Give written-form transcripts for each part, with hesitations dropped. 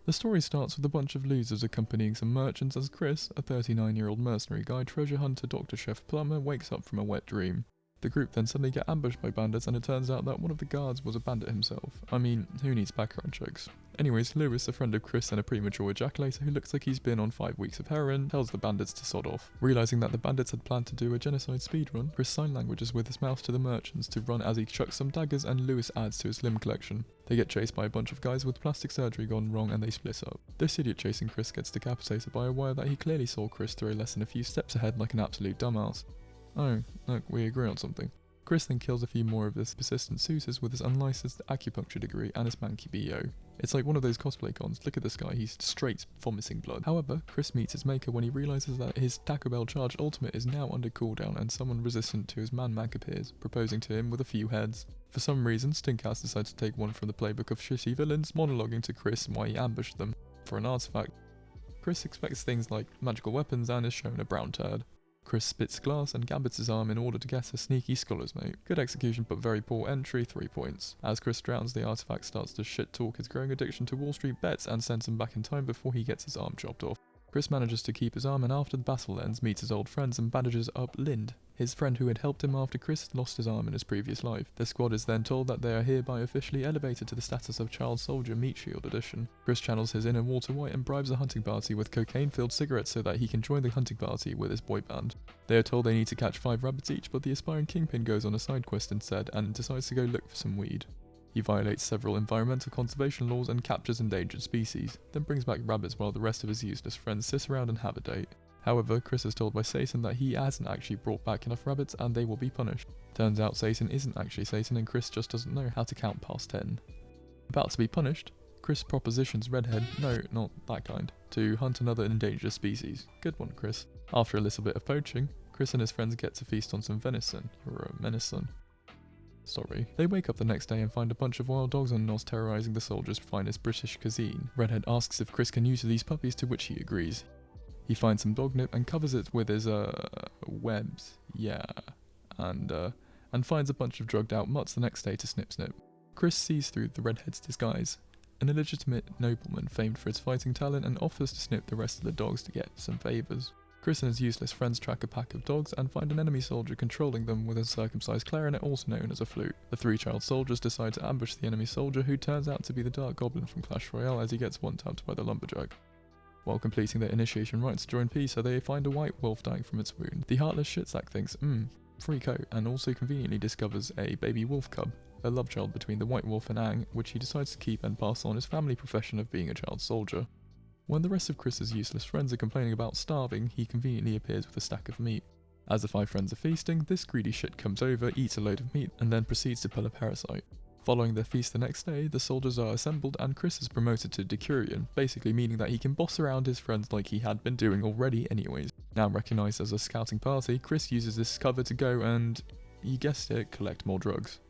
The story starts with a bunch of losers accompanying some merchants as Chris, a 39-year-old mercenary guy, treasure hunter, doctor, chef, plumber, wakes up from a wet dream. The group then suddenly get ambushed by bandits, and it turns out that one of the guards was a bandit himself. I mean, who needs background checks? Anyways, Lewis, a friend of Chris and a premature ejaculator who looks like he's been on 5 weeks of heroin, tells the bandits to sod off. Realizing that the bandits had planned to do a genocide speedrun, Chris sign languages with his mouth to the merchants to run as he chucks some daggers, and Lewis adds to his limb collection. They get chased by a bunch of guys with plastic surgery gone wrong, and they split up. This idiot chasing Chris gets decapitated by a wire that he clearly saw Chris throw less than a few steps ahead like an absolute dumbass. Oh, look, we agree on something. Chris then kills a few more of his persistent suitors with his unlicensed acupuncture degree and his manky BO. It's like one of those cosplay cons. Look at this guy, he's straight vomiting blood. However, Chris meets his maker when he realizes that his Taco Bell charged ultimate is now under cooldown, and someone resistant to his man-mac appears, proposing to him with a few heads. For some reason, Stinkhouse decides to take one from the playbook of shitty villains, monologuing to Chris why he ambushed them. For an artifact, Chris expects things like magical weapons and is shown a brown turd. Chris spits glass and gambits his arm in order to get a sneaky scholar's mate. Good execution but very poor entry, 3 points. As Chris drowns, the artifact starts to shit-talk his growing addiction to Wall Street bets and sends him back in time before he gets his arm chopped off. Chris manages to keep his arm, and after the battle ends, meets his old friends and bandages up Lind, his friend who had helped him after Chris had lost his arm in his previous life. The squad is then told that they are hereby officially elevated to the status of Child Soldier Meat Shield Edition. Chris channels his inner Walter White and bribes a hunting party with cocaine-filled cigarettes so that he can join the hunting party with his boy band. They are told they need to catch 5 rabbits each, but the aspiring kingpin goes on a side quest instead and decides to go look for some weed. He violates several environmental conservation laws and captures endangered species, then brings back rabbits while the rest of his useless friends sit around and have a date. However, Chris is told by Satan that he hasn't actually brought back enough rabbits and they will be punished. Turns out Satan isn't actually Satan, and Chris just doesn't know how to count past 10. About to be punished, Chris propositions Redhead, no, not that kind, to hunt another endangered species. Good one, Chris. After a little bit of poaching, Chris and his friends get to feast on some venison, or venison. Sorry. They wake up the next day and find a bunch of wild dogs on Nos terrorizing the soldiers' finest British cuisine. Redhead asks if Chris can use these puppies, to which he agrees. He finds some dog nip and covers it with his, webs, yeah, and finds a bunch of drugged out mutts the next day to snip. Chris sees through the Redhead's disguise, an illegitimate nobleman famed for his fighting talent, and offers to snip the rest of the dogs to get some favours. Chris and his useless friends track a pack of dogs and find an enemy soldier controlling them with a circumcised clarinet, also known as a flute. The 3 child soldiers decide to ambush the enemy soldier, who turns out to be the Dark Goblin from Clash Royale, as he gets one-tapped by the lumberjack. While completing their initiation rites to join PETA, they find a white wolf dying from its wound. The heartless shitsack thinks, free coat, and also conveniently discovers a baby wolf cub, a love child between the white wolf and Aang, which he decides to keep and pass on his family profession of being a child soldier. When the rest of Chris's useless friends are complaining about starving, he conveniently appears with a stack of meat. As the 5 friends are feasting, this greedy shit comes over, eats a load of meat, and then proceeds to pull a parasite. Following their feast the next day, the soldiers are assembled and Chris is promoted to Decurion, basically meaning that he can boss around his friends like he had been doing already anyways. Now recognised as a scouting party, Chris uses this cover to go and, you guessed it, collect more drugs.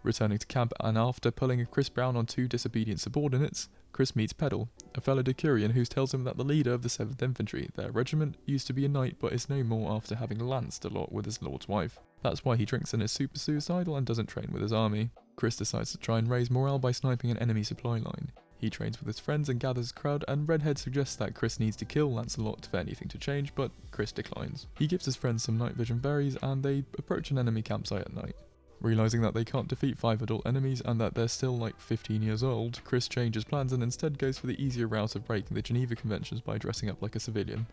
Returning to camp, and after pulling Chris Brown on 2 disobedient subordinates, Chris meets Pedal, a fellow Decurion who tells him that the leader of the 7th Infantry, their regiment, used to be a knight but is no more after having lanced a lot with his lord's wife. That's why he drinks and is super suicidal and doesn't train with his army. Chris decides to try and raise morale by sniping an enemy supply line. He trains with his friends and gathers a crowd, and Redhead suggests that Chris needs to kill Lancelot for anything to change, but Chris declines. He gives his friends some night vision berries and they approach an enemy campsite at night. Realising that they can't defeat 5 adult enemies and that they're still like 15 years old, Chris changes plans and instead goes for the easier route of breaking the Geneva Conventions by dressing up like a civilian.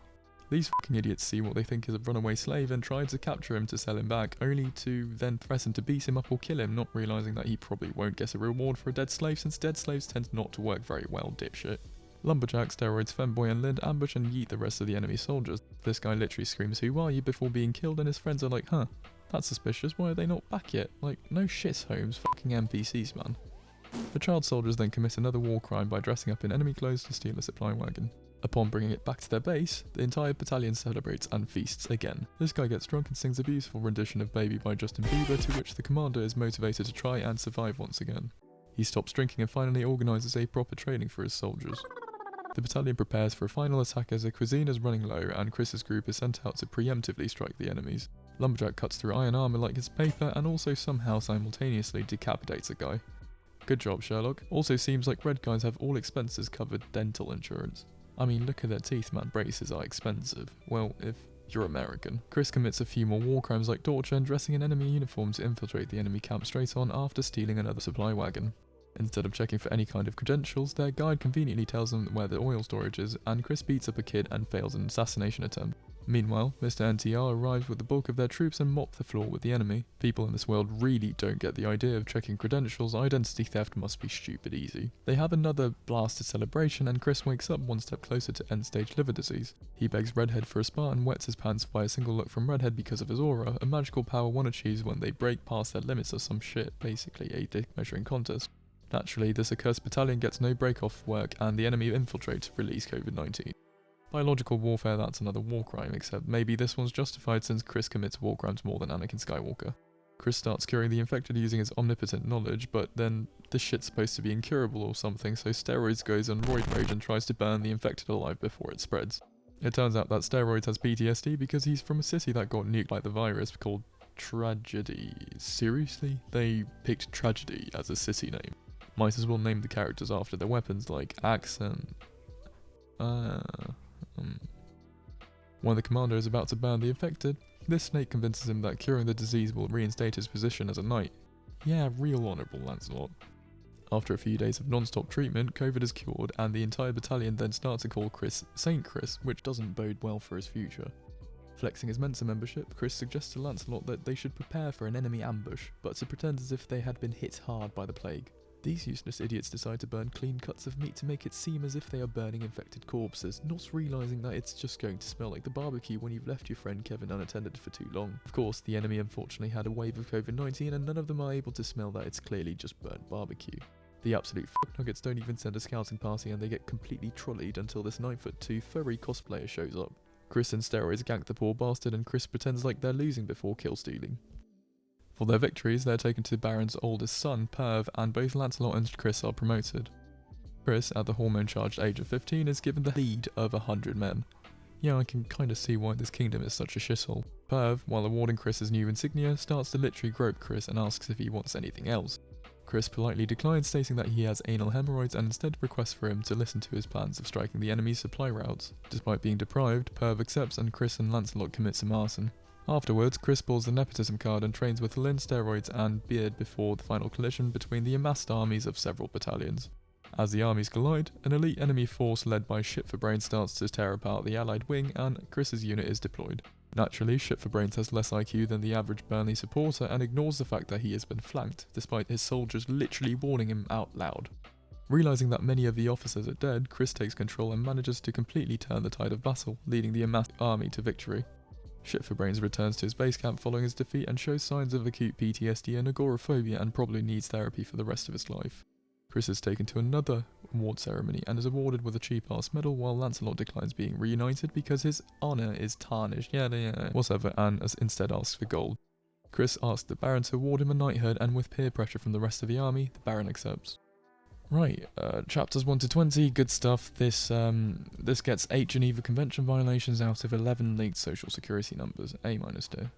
These fucking idiots see what they think is a runaway slave and try to capture him to sell him back, only to then threaten to beat him up or kill him, not realising that he probably won't get a reward for a dead slave since dead slaves tend not to work very well, dipshit. Lumberjack, Steroids, Femboy and Lind ambush and yeet the rest of the enemy soldiers. This guy literally screams, "Who are you?" before being killed, and his friends are like, huh, that's suspicious, why are they not back yet? Like, no shit, Holmes, fucking NPCs, man. The child soldiers then commit another war crime by dressing up in enemy clothes to steal a supply wagon. Upon bringing it back to their base, the entire battalion celebrates and feasts again. This guy gets drunk and sings a beautiful rendition of Baby by Justin Bieber, to which the commander is motivated to try and survive once again. He stops drinking and finally organises a proper training for his soldiers. The battalion prepares for a final attack as the cuisine is running low and Chris's group is sent out to preemptively strike the enemies. Lumberjack cuts through iron armour like it's paper and also somehow simultaneously decapitates a guy. Good job, Sherlock. Also seems like red guys have all expenses covered dental insurance. I mean, look at their teeth, man. Braces are expensive. Well, if you're American. Chris commits a few more war crimes like torture and dressing in enemy uniform to infiltrate the enemy camp straight on after stealing another supply wagon. Instead of checking for any kind of credentials, their guide conveniently tells them where the oil storage is, and Chris beats up a kid and fails an assassination attempt. Meanwhile, Mr. NTR arrives with the bulk of their troops and mop the floor with the enemy. People in this world really don't get the idea of checking credentials. Identity theft must be stupid easy. They have another blasted celebration and Chris wakes up one step closer to end-stage liver disease. He begs Redhead for a spa and wets his pants by a single look from Redhead because of his aura, a magical power one achieves when they break past their limits or some shit, basically a dick measuring contest. Naturally, this accursed battalion gets no break off work and the enemy infiltrates, release COVID-19. Biological warfare, that's another war crime, except maybe this one's justified since Chris commits war crimes more than Anakin Skywalker. Chris starts curing the infected using his omnipotent knowledge, but then this shit's supposed to be incurable or something, so Steroids goes on roid rage and tries to burn the infected alive before it spreads. It turns out that Steroids has PTSD because he's from a city that got nuked like the virus called Tragedy. Seriously? They picked Tragedy as a city name. Might as well name the characters after their weapons like Axe and... When the commander is about to burn the infected, this snake convinces him that curing the disease will reinstate his position as a knight. Yeah, real honourable Lancelot. After a few days of non-stop treatment, COVID is cured and the entire battalion then starts to call Chris Saint Chris, which doesn't bode well for his future. Flexing his Mensa membership, Chris suggests to Lancelot that they should prepare for an enemy ambush, but to pretend as if they had been hit hard by the plague. These useless idiots decide to burn clean cuts of meat to make it seem as if they are burning infected corpses, not realising that it's just going to smell like the barbecue when you've left your friend Kevin unattended for too long. Of course, the enemy unfortunately had a wave of COVID-19 and none of them are able to smell that it's clearly just burnt barbecue. The absolute nuggets don't even send a scouting party and they get completely trolleyed until this 9'2" furry cosplayer shows up. Chris and Steroids gank the poor bastard and Chris pretends like they're losing before kill stealing. For their victories, they're taken to the Baron's oldest son, Perv, and both Lancelot and Chris are promoted. Chris, at the hormone-charged age of 15, is given the lead of 100 men. Yeah, I can kinda see why this kingdom is such a shithole. Perv, while awarding Chris his new insignia, starts to literally grope Chris and asks if he wants anything else. Chris politely declines, stating that he has anal hemorrhoids and instead requests for him to listen to his plans of striking the enemy's supply routes. Despite being deprived, Perv accepts and Chris and Lancelot commit some arson. Afterwards, Chris pulls the nepotism card and trains with Lynn, Steroids and Beard before the final collision between the amassed armies of several battalions. As the armies collide, an elite enemy force led by Shit for Brains starts to tear apart the allied wing and Chris's unit is deployed. Naturally, Shit for Brains has less IQ than the average Burnley supporter and ignores the fact that he has been flanked, despite his soldiers literally warning him out loud. Realising that many of the officers are dead, Chris takes control and manages to completely turn the tide of battle, leading the amassed army to victory. Shit for Brains returns to his base camp following his defeat and shows signs of acute PTSD and agoraphobia and probably needs therapy for the rest of his life. Chris is taken to another award ceremony and is awarded with a cheap-ass medal while Lancelot declines being reunited because his honour is tarnished, whatever, and instead asks for gold. Chris asks the Baron to award him a knighthood and with peer pressure from the rest of the army, the Baron accepts. Right, chapters 1 to 20, good stuff. This gets 8 Geneva Convention violations out of 11 leaked social security numbers, A- tier.